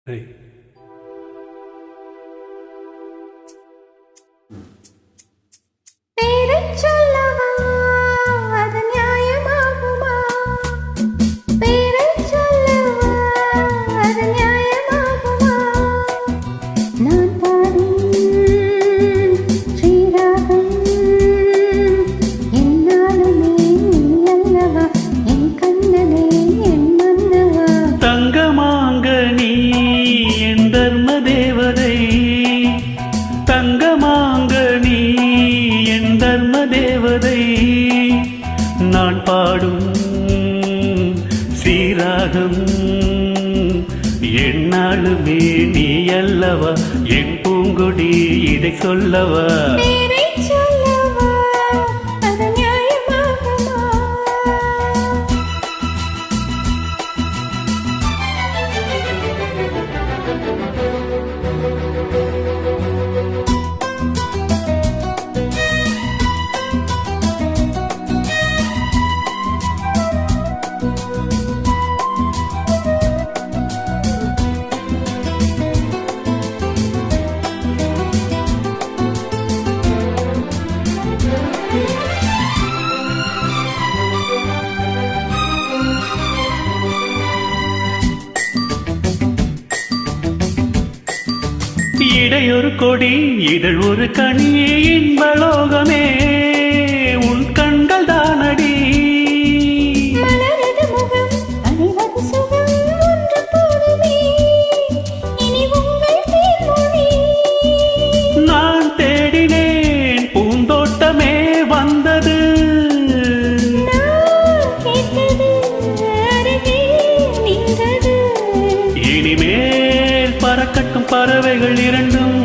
Hey. நான் பாடும் சீராகம் என்னாலுமே நீ அல்லவா என் பூங்கொடி இதை சொல்லவா இடையொரு கொடி இதழ் ஒரு கனி இன்பலோகமே உன் கண்கள் தானடி நான் தேடினேன் பூந்தோட்டமே வந்தது இனிமேல் பறக்கட்டும் பறவைகள் இரண்டும்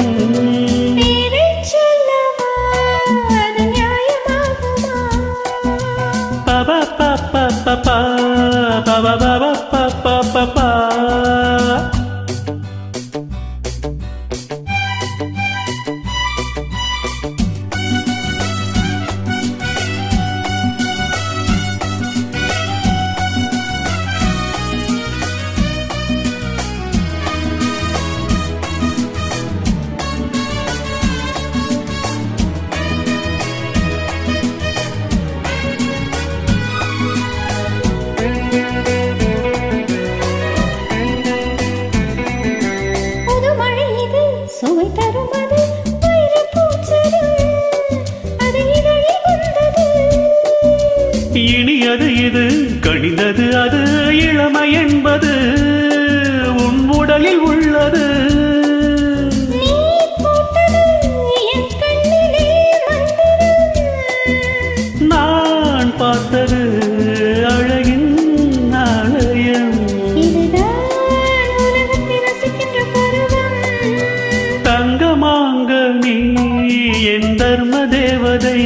பா பா பா பா பா பா பா பா பா பா பா. இனியது இது கணிந்தது அது இளமை என்பது உன் உடலில் உள்ளது நான் பார்த்தது அழகின் ஆலயம் தங்கமாங்க நீ என் தர்ம தேவதை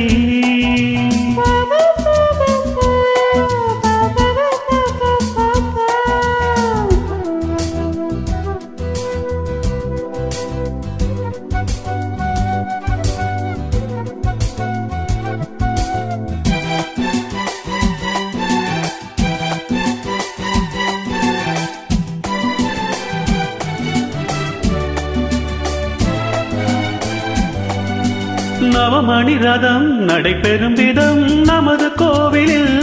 நவமணி ரதம் நடைபெறும் விதம் நமது கோவிலில்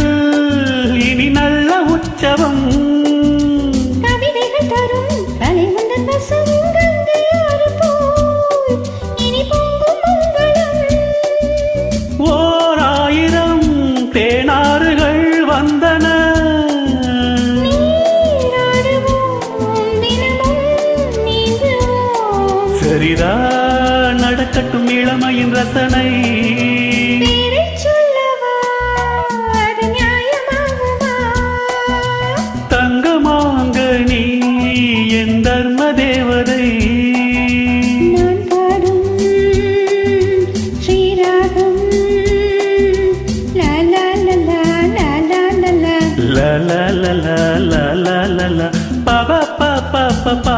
இனி நல்ல உற்சவம் ஓர் ஆயிரம் தேனாறுகள் வந்தன சரிதான் நடக்கட்டும் இளமையின் ரசனை தங்கமாங்க நீ என் தர்ம தேவதை நான் பாடும் ஸ்ரீராகம் லா லா லா லா லா லா லா லா லா லா லா லா லா லா பா பா பா பா பா.